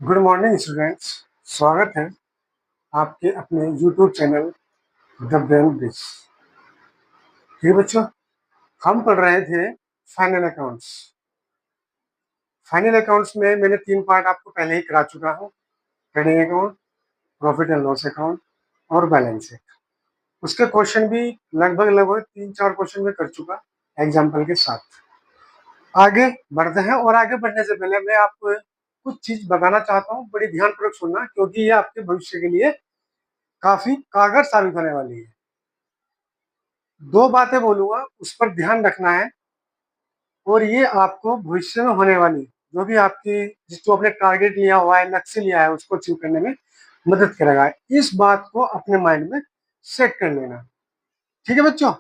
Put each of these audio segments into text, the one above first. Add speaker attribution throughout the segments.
Speaker 1: Good morning students. स्वागत है आपके अपने YouTube channel the brain bridge. ठीक है बच्चों, हम पढ़ रहे थे फाइनल अकाउंट्स। फाइनल अकाउंट्स में मैंने 3 पार्ट आपको पहले ही करा चुका हूँ। Trading account, profit and loss account और बैलेंस शीट। उसके क्वेश्चन भी लगभग 3-4 क्वेश्चन में कर चुका एग्जाम्पल के साथ। आगे बढ़ते हैं और आगे बढ़ने से पहले मैं आपको कुछ चीज बताना चाहता हूँ। बड़ी ध्यानपूर्वक सुनना, क्योंकि ये आपके भविष्य के लिए काफी कारगर साबित होने वाली है। 2 बातें बोलूंगा, उस पर ध्यान रखना है और ये आपको भविष्य में होने वाली जो भी आपकी जो आपने टारगेट लिया हुआ है, लक्ष्य लिया है, उसको अचीव करने में मदद करेगा। इस बात को अपने माइंड में सेट कर लेना। ठीक है बच्चों,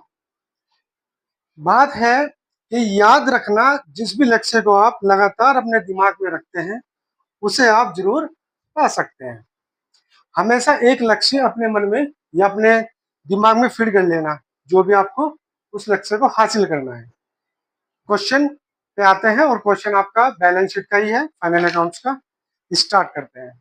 Speaker 1: बात है कि याद रखना, जिस भी लक्ष्य को आप लगातार अपने दिमाग में रखते हैं उसे आप जरूर पा सकते हैं। हमेशा एक लक्ष्य अपने मन में या अपने दिमाग में फिट कर लेना, जो भी आपको उस लक्ष्य को हासिल करना है। क्वेश्चन पे आते हैं और क्वेश्चन आपका बैलेंस शीट का ही है, फाइनल अकाउंट्स का। स्टार्ट करते हैं।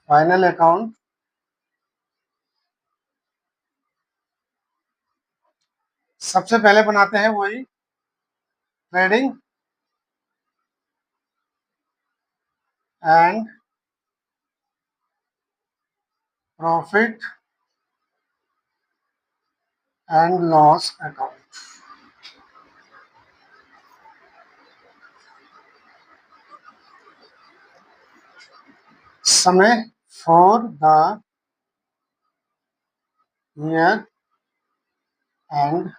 Speaker 1: फाइनल अकाउंट सबसे पहले बनाते हैं वही trading and profit and loss account. समय फॉर द ईयर एंड,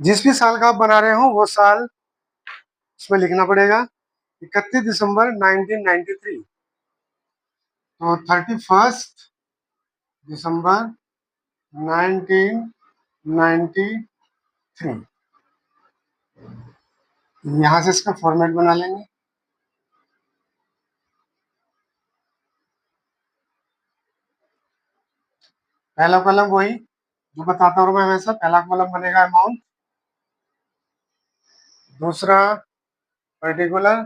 Speaker 1: जिस भी साल का आप बना रहे हो वो साल उसमें लिखना पड़ेगा। 31 दिसंबर 1993, तो 31 दिसंबर 1993। यहां से इसका फॉर्मेट बना लेंगे। पहला कॉलम वही जो बताता हूँ मैं हमेशा, पहला कॉलम बनेगा अमाउंट, दूसरा पर्टिकुलर,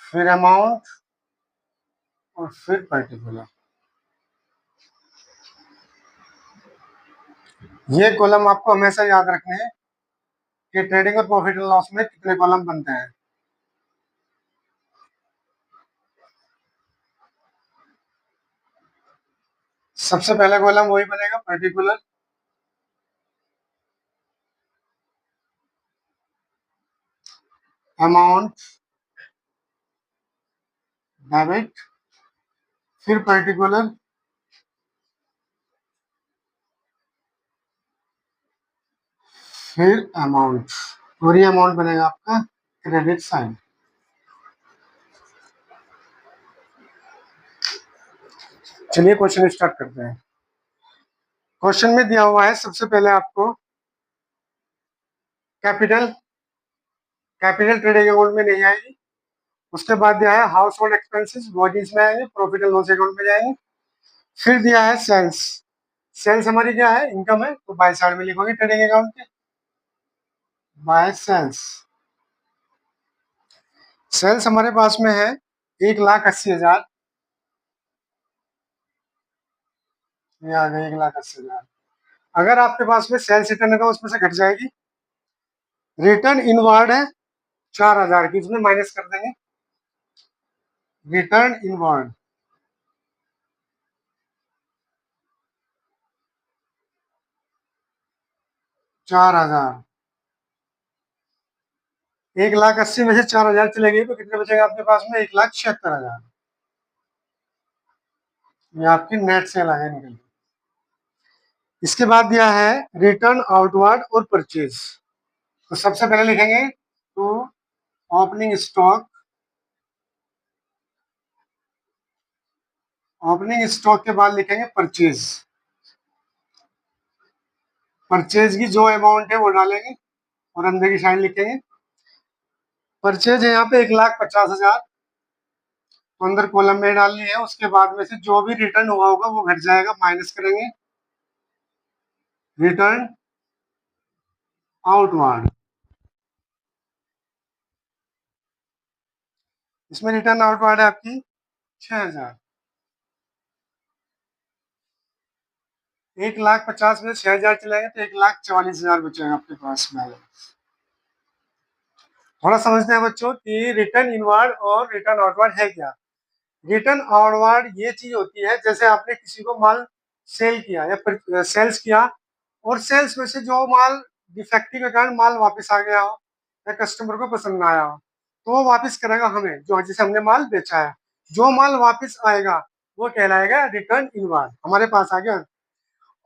Speaker 1: फिर अमाउंट और फिर पर्टिकुलर। ये कॉलम आपको हमेशा याद रखने हैं कि ट्रेडिंग और प्रॉफिट एंड लॉस में कितने कॉलम बनते हैं। सबसे पहला कॉलम वही बनेगा, पर्टिकुलर। अमाउंट डेबिट, फिर पर्टिकुलर, फिर अमाउंट, और ये अमाउंट बनेगा आपका क्रेडिट साइड। चलिए क्वेश्चन स्टार्ट करते हैं। क्वेश्चन में दिया हुआ है सबसे पहले आपको कैपिटल। कैपिटल ट्रेडिंग अकाउंट में नहीं आएगी। उसके बाद दिया है हाउस होल्ड एक्सपेंसेस, वो इसमें आएंगे, प्रॉफिट एंड लॉस अकाउंट में जाएंगे। फिर दिया है सेल्स। सेल्स हमारी क्या है, इनकम है, तो बाय साइड में लिखोगे ट्रेडिंग अकाउंट के, बाय सेल्स। सेल्स हमारे पास में है 1,80,000, ये आ गए 1,80,000। अगर आपके पास में सेल्स रिटर्न है तो उसमें से घट जाएगी। रिटर्न इनवर्ड है 4,000 की, इसमें माइनस कर देंगे। रिटर्न इनवर्ड 4,000, 1,80,000 में से 4,000 चले गए तो कितने बचेगा आपके पास में, 1,76,000। ये आपकी नेट सेल आगे निकल गई। इसके बाद दिया है रिटर्न आउटवर्ड और परचेज। तो सबसे पहले लिखेंगे तो ओपनिंग स्टॉक, ओपनिंग स्टॉक के बाद लिखेंगे परचेज। परचेज की जो अमाउंट है वो डालेंगे और अंदर की साइड लिखेंगे। परचेज है यहाँ पे 1,50,000, तो अंदर कॉलम में डालनी है। उसके बाद में से जो भी रिटर्न हुआ होगा वो घट जाएगा, माइनस करेंगे। रिटर्न आउटवर्ड, इसमें रिटर्न आउटवर्ड है आपकी 6,000। 1,50,000 में 6,000 चलाएंगे तो 1,44,000 बचेगा आपके पास बैलेंस। थोड़ा समझते हैं बच्चों कि रिटर्न इनवर्ड और रिटर्न आउटवर्ड है क्या। रिटर्न आउटवर्ड ये चीज होती है जैसे आपने किसी को माल सेल किया या सेल्स किया, और सेल्स में से जो माल डिफेक्टिव के कारण माल वापस आ गया हो या कस्टमर को पसंद ना आया हो, तो वो वापस करेगा हमें, जो जिसे हमने माल बेचा है। जो माल वापस आएगा वो कहलाएगा रिटर्न इनवर्ड, हमारे पास आ गया।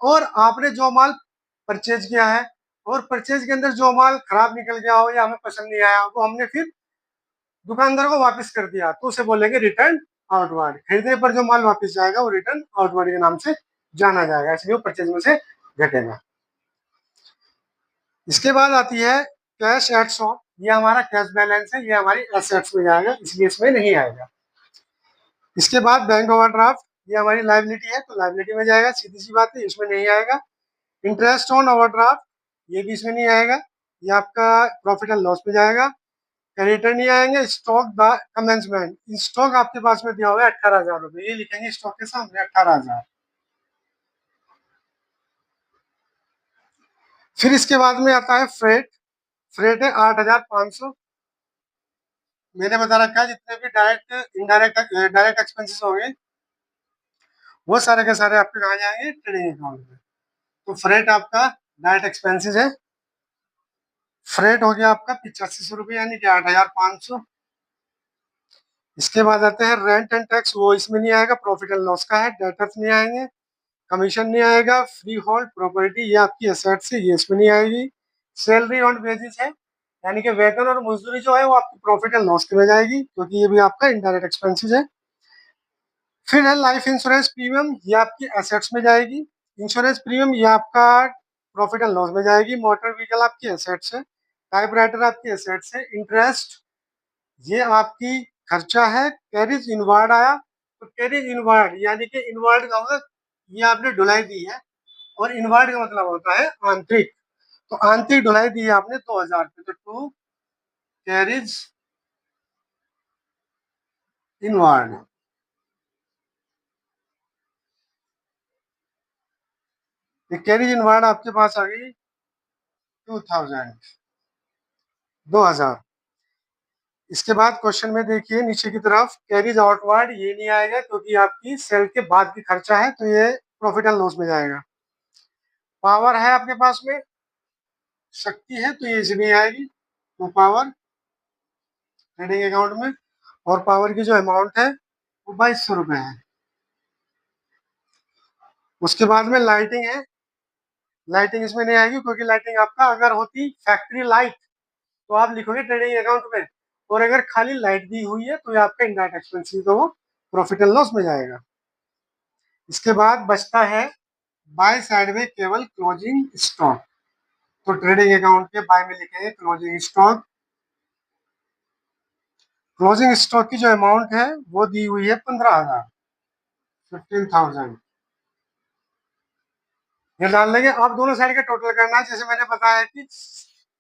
Speaker 1: और आपने जो माल परचेज किया है और परचेज के अंदर जो माल खराब निकल गया हो या हमें पसंद नहीं आया, वो हमने फिर दुकानदार को वापस कर दिया, तो उसे बोलेंगे रिटर्न आउटवर्ड। खरीदने पर जो माल वापस जाएगा वो रिटर्न आउटवर्ड के नाम से जाना जाएगा, इसलिए वो परचेज में से घटेगा। इसके बाद आती है कैश एट शॉप, ये हमारा कैश बैलेंस है, ये हमारी एसेट्स में जाएगा, इसलिए इसमें नहीं आएगा। इसके बाद बैंक ओवरड्राफ्ट, ये हमारी लाइबिलिटी है तो लाइबिलिटी में जाएगा, सीधी सी बात है, इसमें नहीं आएगा। इंटरेस्ट ऑन ओवरड्राफ्ट, ये भी इसमें नहीं आएगा, ये आपका प्रॉफिट एंड लॉस में जाएगा। क्रेडिटर नहीं आएंगे। स्टॉक द कमेंसमेंट, स्टॉक आपके पास में दिया हुआ है 18,000 रुपये, ये लिखेंगे स्टॉक के सामने 18,000। फिर इसके बाद में आता है फ्रेट, फ्रेट है 8,500। मैंने बता रखा है जितने भी डायरेक्ट इनडायरेक्ट डायरेक्ट एक्सपेंसेस होंगे वो सारे के सारे आपके कहाँ जाएंगे, ट्रेडिंग अकाउंट में। तो फ्रेट आपका डायरेक्ट एक्सपेंसेस है। फ्रेट हो गया आपका 8500 रुपये, यानी कि 8,500। इसके बाद आते हैं रेंट एंड टैक्स, वो इसमें नहीं आएगा, प्रॉफिट एंड लॉस का है। डेटर्स नहीं आएंगे, कमीशन नहीं आएगा। फ्री होल्ड प्रॉपर्टी, ये आपकी एसेट्स है, ये इसमें नहीं आएगी। सैलरी ऑन वेजेस है, यानी कि वेतन और मजदूरी जो है वो आपकी प्रॉफिट एंड लॉस में जाएगी, क्योंकि ये भी आपका इनडायरेक्ट एक्सपेंसेस है। फिर है लाइफ इंश्योरेंस प्रीमियम, ये आपकी एसेट्स में जाएगी। इंश्योरेंस प्रीमियम ये आपका प्रॉफिट एंड लॉस में जाएगी। मोटर व्हीकल आपकी एसेट्स है। टाइपराइटर आपकी एसेट्स है। इंटरेस्ट ये आपकी खर्चा है। कैरिज इनवार्ड आया, तो कैरिज इनवार्ड यानी कि इनवार्ड का मतलब ये आपने ढुलाई दी है, और इनवार्ड का मतलब होता है आंतरिक। तो आंतरिक ढुलाई दी है आपने 2,000 रुपये, तो टू कैरिज इनवार्ड। ये कैरिज इनवार्ड आपके पास आ गई 2,000, 2,000। इसके बाद क्वेश्चन में देखिए नीचे की तरफ, कैरिज आउटवर्ड ये नहीं आएगा क्योंकि आपकी सेल के बाद की खर्चा है, तो ये प्रॉफिट एंड लॉस में जाएगा। पावर है आपके पास में, शक्ति है, तो ये इसमें आएगी, तो पावर ट्रेडिंग अकाउंट में। और पावर की जो अमाउंट है वो 2,200 रुपये है। उसके बाद में लाइटिंग है, लाइटिंग इसमें नहीं आएगी क्योंकि लाइटिंग आपका अगर होती फैक्ट्री लाइट तो आप लिखोगे ट्रेडिंग अकाउंट में, और अगर खाली लाइट दी हुई है तो ये आपका इनडायरेक्ट एक्सपेंसिव, तो वो प्रॉफिट एंड लॉस में जाएगा। इसके बाद बचता है बाय साइड में केवल क्लोजिंग स्टॉक, तो ट्रेडिंग अकाउंट के बाय में लिखेंगे क्लोजिंग स्टॉक। क्लोजिंग स्टॉक की जो अमाउंट है वो दी हुई है 15,000, 15,000। ये डाल देंगे। आप दोनों साइड का टोटल करना है, जैसे मैंने बताया कि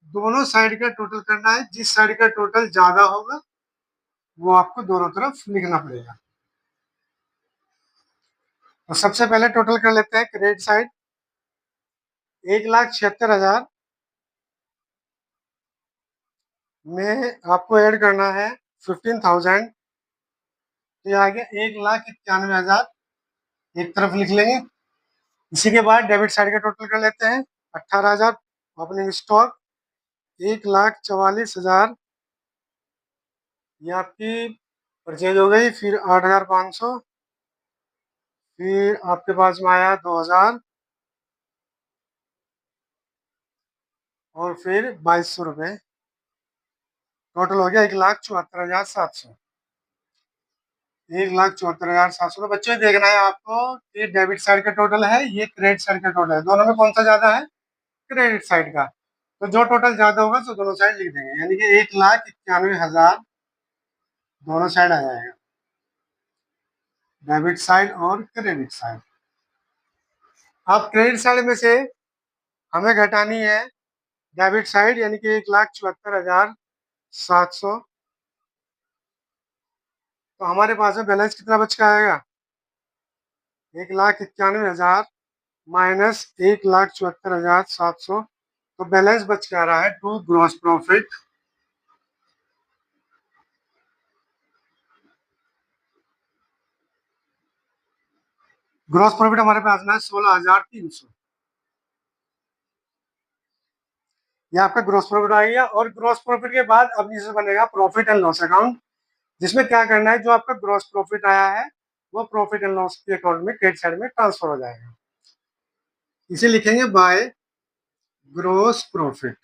Speaker 1: दोनों साइड का टोटल करना है, जिस साइड का टोटल ज्यादा होगा वो आपको दोनों तरफ लिखना पड़ेगा। तो सबसे पहले टोटल कर लेते हैं क्रेडिट साइड। 1,76,000 में आपको ऐड करना है 15,000, तो ये आ गया 1,91,000, एक तरफ लिख लेंगे। इसी के बाद डेबिट साइड का टोटल कर लेते हैं। 18,000 ओपनिंग स्टॉक, 1,44,000 ये आपकी परचेज हो गई। फिर 8,500, फिर आपके पास में आया 2,000, और फिर 2,200 रुपये, टोटल हो गया 1,74,700। 1,74,700। बच्चों ये देखना है आपको, ये डेबिट साइड का टोटल है, ये क्रेडिट साइड का टोटल है, दोनों में कौन सा ज्यादा है, क्रेडिट साइड का। तो जो टोटल ज्यादा होगा तो दोनों साइड लिख देंगे, यानी कि 1,91,000 दोनों साइड आ जाएगा, डेबिट साइड और क्रेडिट साइड। अब क्रेडिट साइड में से हमें घटानी है डेबिट साइड यानी कि 1,74,700। तो हमारे पास में बैलेंस कितना बच के आएगा? 1,91,000 माइनस 1,74,700। तो बैलेंस बच के आ रहा है to gross profit. Gross profit हमारे पास में है 16,300। ये आपका ग्रॉस प्रॉफिट आ गया। और ग्रॉस प्रॉफिट के बाद अब नीचे बनेगा प्रॉफिट एंड लॉस अकाउंट, जिसमें क्या करना है, जो आपका ग्रॉस प्रॉफिट आया है वो प्रॉफिट एंड लॉस के अकाउंट में क्रेडिट साइड में ट्रांसफर हो जाएगा। इसे लिखेंगे बाय ग्रॉस प्रॉफिट।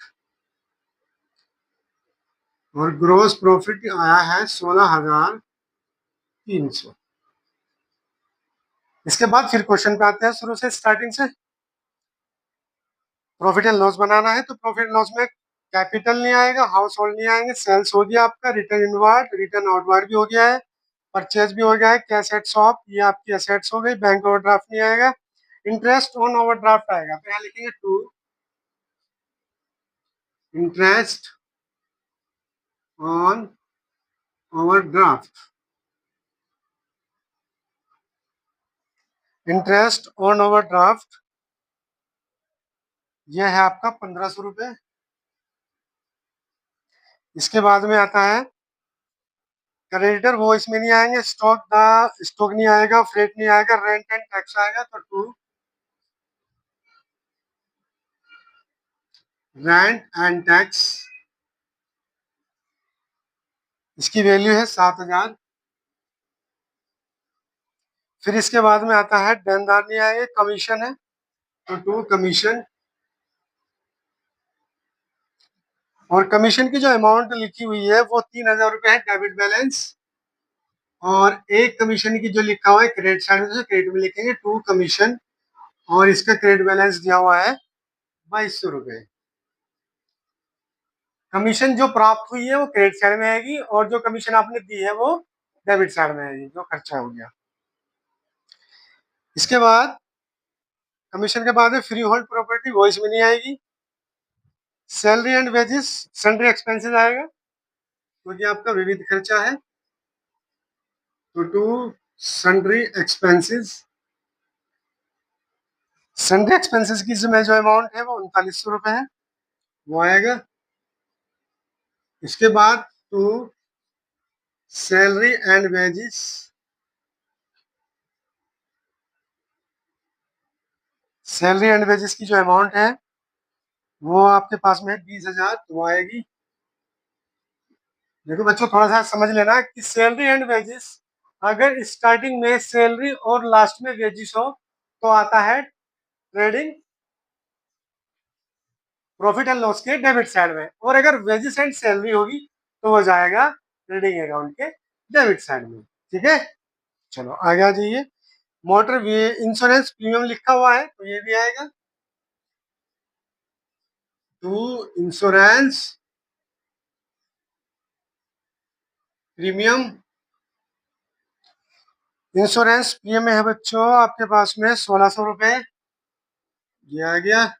Speaker 1: और ग्रॉस प्रॉफिट आया है 16,300। इसके बाद फिर क्वेश्चन पे आते हैं शुरू से, स्टार्टिंग से। प्रॉफिट एंड लॉस बनाना है तो प्रॉफिट एंड लॉस में कैपिटल नहीं आएगा, हाउस होल्ड नहीं आएंगे, सेल्स हो गया आपका, रिटर्न इनवार्ड, रिटर्न आउटवार्ड भी हो गया है, परचेज भी हो गया है, कैश एट शॉप ये आपकी एसेट्स हो गई, बैंक ओवरड्राफ्ट नहीं आएगा, इंटरेस्ट ऑन ओवरड्राफ्ट आएगा। तो यहाँ लिखेंगे to interest on overdraft. Interest on overdraft ये है आपका 1,500 रुपये। इसके बाद में आता है क्रेडिटर, वो इसमें नहीं आएंगे, स्टॉक नहीं आएगा, फ्रेट नहीं आएगा, रेंट एंड टैक्स आएगा। तो टू रेंट एंड टैक्स, इसकी वैल्यू है 7,000। फिर इसके बाद में आता है देनदार नहीं आएंगे, कमीशन है तो टू कमीशन। और कमीशन की जो अमाउंट लिखी हुई है वो 3,000 रुपये है डेबिट बैलेंस। और एक कमीशन की जो लिखा हुआ है क्रेडिट साइड में, क्रेडिट में लिखेंगे टू कमीशन। और इसका क्रेडिट बैलेंस दिया हुआ है 2,200 रुपये। कमीशन जो प्राप्त हुई है वो क्रेडिट साइड में आएगी, और जो कमीशन आपने दी है वो डेबिट साइड में आएगी, जो खर्चा हो गया। इसके बाद कमीशन के बाद फ्री होल्ड प्रॉपर्टी, वो इसमें नहीं आएगी। Salary and wages sundry expenses आएगा क्योंकि आपका विविध खर्चा है। तो to sundry expenses, sundry expenses की जो अमाउंट है वो 3,900 रुपये है, वो आएगा। इसके बाद to salary and wages, salary and wages की जो अमाउंट है वो आपके पास में है 20,000, तो वो आएगी। देखो बच्चों थोड़ा सा समझ लेना कि सैलरी एंड वेजेस, अगर स्टार्टिंग में सैलरी और लास्ट में वेजेस हो तो आता है ट्रेडिंग प्रॉफिट एंड लॉस के डेबिट साइड में, और अगर वेजेस एंड सैलरी होगी तो वो जाएगा ट्रेडिंग अकाउंट के डेबिट साइड में। ठीक है, चलो आगे आ जाइए। मोटर इंश्योरेंस प्रीमियम लिखा हुआ है तो ये भी आएगा to insurance premium. Insurance premium है बच्चों आपके पास में 1,600 रुपये, ये आ गया।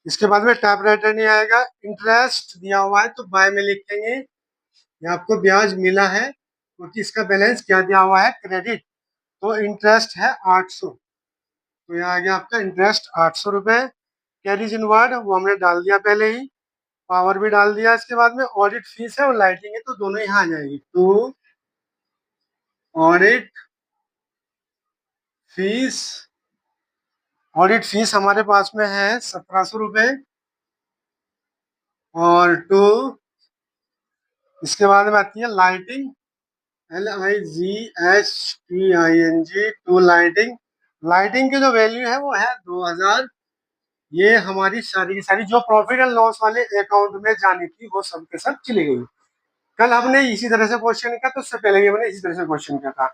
Speaker 1: इसके बाद में टाइप राइटर नहीं आएगा। इंटरेस्ट दिया हुआ है तो बाय में लिखेंगे, ये आपको ब्याज मिला है क्योंकि इसका बैलेंस क्या दिया हुआ है, क्रेडिट। तो इंटरेस्ट है 800, तो यहाँ आ गया आपका इंटरेस्ट 800 रुपये। कैरीज इनवर्ड वो हमने डाल दिया पहले ही, पावर भी डाल दिया। इसके बाद में ऑडिट फीस है और लाइटिंग है तो दोनों यहाँ आ जाएगी। To audit fees, audit fees हमारे पास में है 1,700 रुपये। और टू इसके बाद में आती है lighting, LIGHTING, to lighting. Lighting की जो वैल्यू है वो है 2,000। ये हमारी सारी की सारी जो प्रॉफिट एंड लॉस वाले अकाउंट में जानी थी वो सब के सब चली गई। कल हमने इसी तरह से क्वेश्चन किया, तो उससे पहले भी हमने इसी तरह से क्वेश्चन किया था।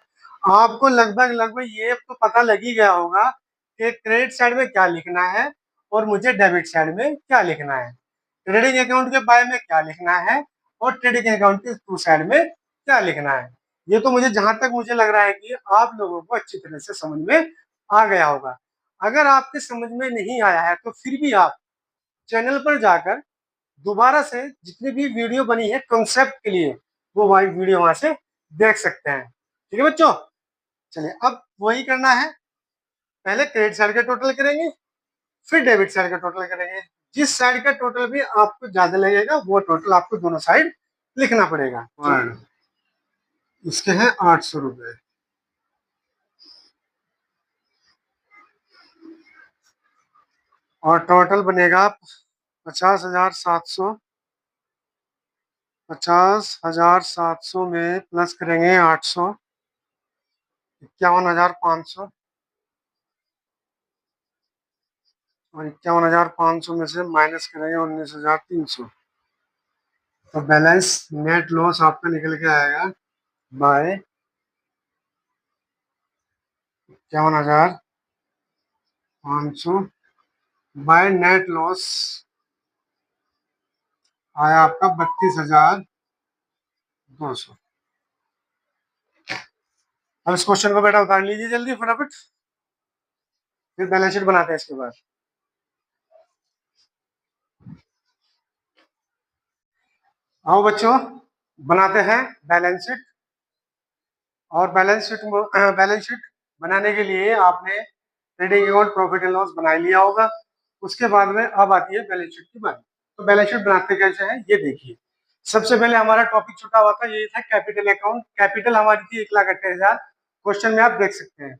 Speaker 1: आपको लगभग लगभग ये तो पता लग ही गया होगा कि क्रेडिट साइड में क्या लिखना है और मुझे डेबिट साइड में क्या लिखना है, ट्रेडिंग अकाउंट के बारे में क्या लिखना है और ट्रेडिंग अकाउंट के टू साइड में क्या लिखना है। ये तो मुझे जहां तक मुझे लग रहा है कि आप लोगों को अच्छी तरह से समझ में आ गया होगा। अगर आपके समझ में नहीं आया है तो फिर भी आप चैनल पर जाकर दोबारा से जितनी भी वीडियो बनी है कॉन्सेप्ट के लिए वो वही वीडियो वहां से देख सकते हैं। ठीक है बच्चों, चलिए अब वही करना है। पहले क्रेडिट साइड का टोटल करेंगे, फिर डेबिट साइड का टोटल करेंगे। जिस साइड का टोटल भी आपको ज्यादा लगेगा वो टोटल आपको दोनों साइड लिखना पड़ेगा। इसके हैं 800 रुपए और टोटल बनेगा 50,700। 50,700 में प्लस करेंगे 800, 51,500 और 51,500 में से माइनस करेंगे 19,300। तो बैलेंस नेट लॉस आपका निकल के आएगा बाय 51,500 बाय नेट लॉस आया आपका 32,200। अब इस क्वेश्चन को बेटा उतार लीजिए जल्दी फटाफट, फिर बैलेंस शीट बनाते हैं इसके बाद। आओ बच्चों बनाते हैं बैलेंस शीट। और बैलेंस शीट बनाने के लिए आपने trading account profit and loss बना लिया होगा। उसके बाद में अब आती है बैलेंस शीट की बात। तो बैलेंस शीट बनाते कैसे हैं ये देखिए। सबसे पहले हमारा टॉपिक छुटा हुआ था, ये था कैपिटल अकाउंट। कैपिटल हमारी थी 1,28,000। क्वेश्चन में आप देख सकते हैं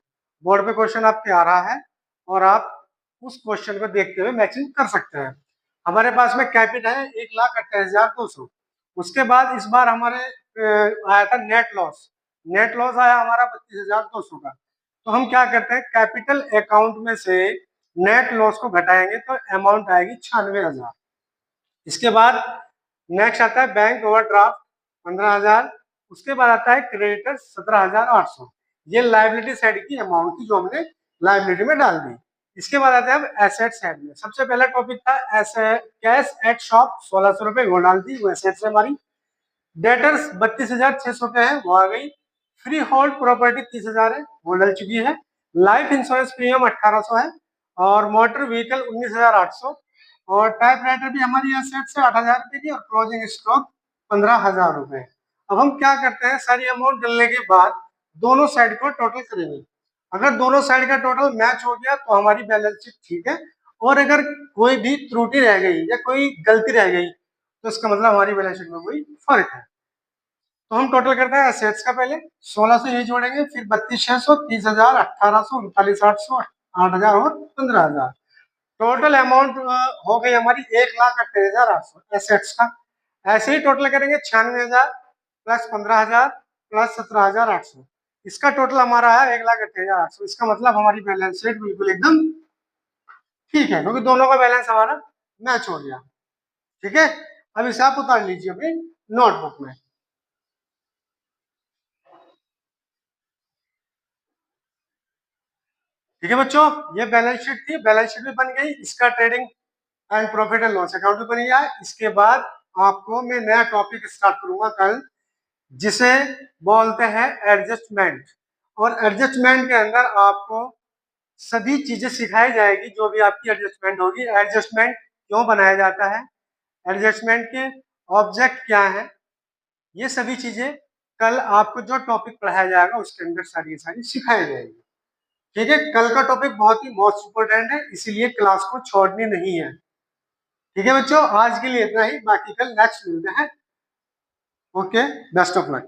Speaker 1: बोर्ड पे क्वेश्चन आपके आ रहा है और आप उस क्वेश्चन को देखते हुए मैचिंग कर सकते हैं। हमारे पास में कैपिटल है 1,28,200। उसके बाद इस बार हमारे आया था नेट लॉस। नेट लॉस आया हमारा 32,200 का। तो हम क्या करते हैं, कैपिटल अकाउंट में से नेट लॉस को घटाएंगे तो अमाउंट आएगी 96,000। इसके बाद नेक्स्ट आता है बैंक ओवरड्राफ्ट 15,000। उसके बाद आता है क्रेडिटर 17,800। ये लाइबिलिटी साइड की अमाउंट थी जो हमने लाइबिलिटी में डाल दी। इसके बाद आते हैं अब एसेट साइड में। सबसे पहला टॉपिक था कैश एट शॉप 1,600 रुपए वो डाल दी, वो एसेट से हमारी। डेटर्स 32,600 पे है वो आ गई। फ्री होल्ड प्रॉपर्टी 30,000 है वो डल चुकी है। लाइफ इंश्योरेंस प्रीमियम 1,800 है और मोटर व्हीकल 19,800 और टाइप राइटर भी हमारी एसेट से 8,000 रुपए की और क्लोजिंग स्टॉक 15,000 रुपए। अब हम क्या करते हैं, सारी अमाउंट डलने के बाद दोनों साइड को टोटल करेंगे। अगर दोनों साइड का टोटल मैच हो गया तो हमारी बैलेंस शीट ठीक है, और अगर कोई भी त्रुटि रह गई या कोई गलती रह गई तो इसका मतलब हमारी बैलेंस शीट में कोई फर्क है। तो हम टोटल करते हैं एसेट्स का पहले 1,600 ये जोड़ेंगे, फिर 32,600, 30,000, 1,800, 39,800, 8,000 और 15,000। टोटल अमाउंट हो गई हमारी 1,28,800 एसेट्स का। ऐसे ही टोटल करेंगे 96,000 प्लस 15,000 प्लस 17,800। इसका टोटल हमारा है 1,28,800। इसका मतलब हमारी बैलेंस शीट बिल्कुल एकदम ठीक है क्योंकि दोनों का बैलेंस हमारा मैच हो गया। ठीक है, अब इसे आप उतार लीजिए अपनी नोटबुक में। ठीक है बच्चों, ये बैलेंस शीट थी, बैलेंस शीट भी बन गई। इसका trading and profit and loss account भी बन गया है। इसके बाद आपको मैं नया टॉपिक स्टार्ट करूंगा कल, जिसे बोलते हैं एडजस्टमेंट। और एडजस्टमेंट के अंदर आपको सभी चीजें सिखाई जाएगी जो भी आपकी एडजस्टमेंट होगी। एडजस्टमेंट क्यों बनाया जाता है, एडजस्टमेंट के ऑब्जेक्ट क्या है, ये सभी चीजें कल आपको जो टॉपिक पढ़ाया जाएगा उसके अंदर सारी सारी सिखाई जाएगी। ठीक है, कल का टॉपिक बहुत ही मोस्ट इंपोर्टेंट है, इसीलिए क्लास को छोड़नी नहीं है। ठीक है बच्चों, आज के लिए इतना ही, बाकी कल नेक्स्ट मिलते हैं। Okay, best of luck.